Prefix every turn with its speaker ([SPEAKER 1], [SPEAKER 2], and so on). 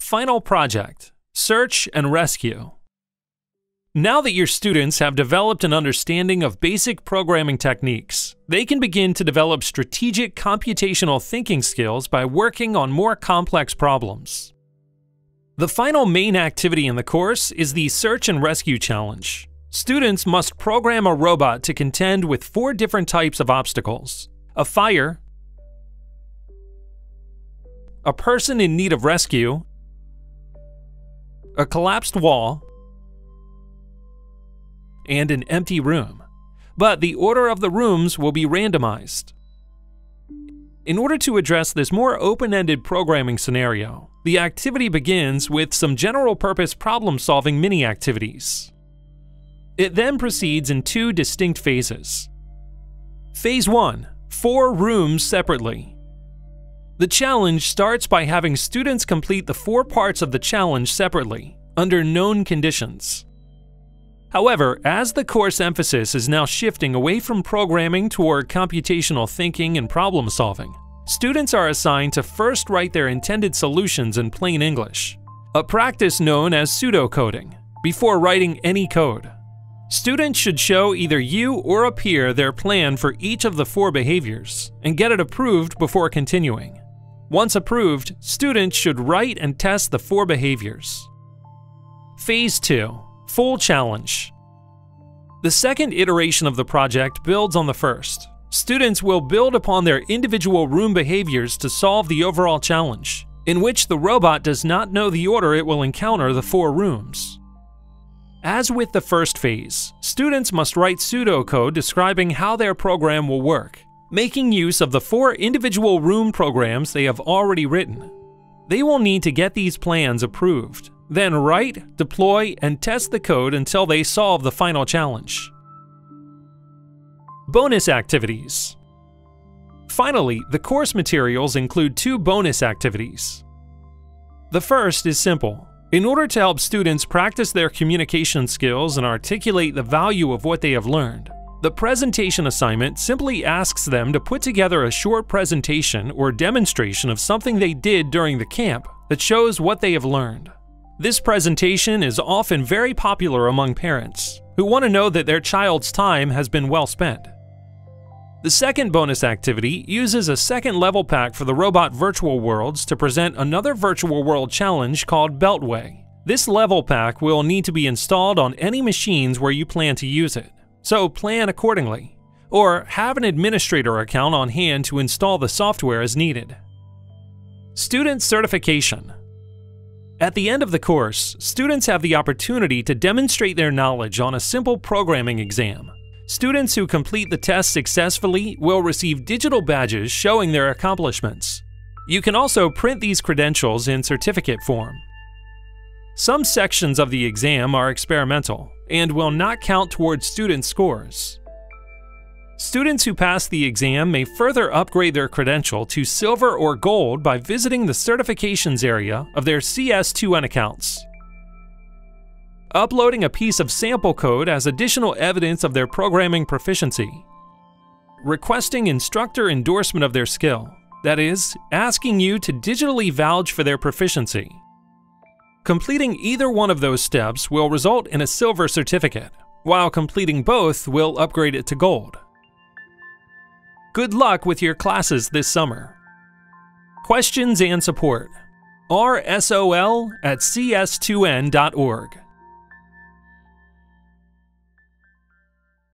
[SPEAKER 1] Final project: Search and Rescue. Now that your students have developed an understanding of basic programming techniques, they can begin to develop strategic computational thinking skills by working on more complex problems. The final main activity in the course is the Search and Rescue Challenge. Students must program a robot to contend with 4 different types of obstacles: a fire, a person in need of rescue, a collapsed wall, and an empty room. But the order of the rooms will be randomized. In order to address this more open-ended programming scenario, the activity begins with some general-purpose problem-solving mini-activities. It then proceeds in 2 distinct phases. Phase 1: 4 rooms separately. The challenge starts by having students complete the 4 parts of the challenge separately, under known conditions. However, as the course emphasis is now shifting away from programming toward computational thinking and problem solving, students are assigned to first write their intended solutions in plain English, a practice known as pseudocoding, before writing any code. Students should show either you or a peer their plan for each of the 4 behaviors and get it approved before continuing. Once approved, students should write and test the 4 behaviors. Phase 2: Full challenge. The second iteration of the project builds on the first. Students will build upon their individual room behaviors to solve the overall challenge, in which the robot does not know the order it will encounter the 4 rooms. As with the first phase, students must write pseudocode describing how their program will work, making use of the 4 individual room programs they have already written. They will need to get these plans approved, then write, deploy, and test the code until they solve the final challenge. Bonus activities. Finally, the course materials include 2 bonus activities. The first is simple. In order to help students practice their communication skills and articulate the value of what they have learned, the presentation assignment simply asks them to put together a short presentation or demonstration of something they did during the camp that shows what they have learned. This presentation is often very popular among parents who want to know that their child's time has been well spent. The second bonus activity uses a second level pack for the robot virtual worlds to present another virtual world challenge called Beltway. This level pack will need to be installed on any machines where you plan to use it, so plan accordingly, or have an administrator account on hand to install the software as needed. Student certification. At the end of the course, students have the opportunity to demonstrate their knowledge on a simple programming exam. Students who complete the test successfully will receive digital badges showing their accomplishments. You can also print these credentials in certificate form. Some sections of the exam are experimental and will not count towards student scores. Students who pass the exam may further upgrade their credential to silver or gold by visiting the certifications area of their CS2N accounts. Uploading a piece of sample code as additional evidence of their programming proficiency. Requesting instructor endorsement of their skill, that is, asking you to digitally vouch for their proficiency. Completing either one of those steps will result in a silver certificate, while completing both will upgrade it to gold. Good luck with your classes this summer. Questions and support: rsol@cs2n.org.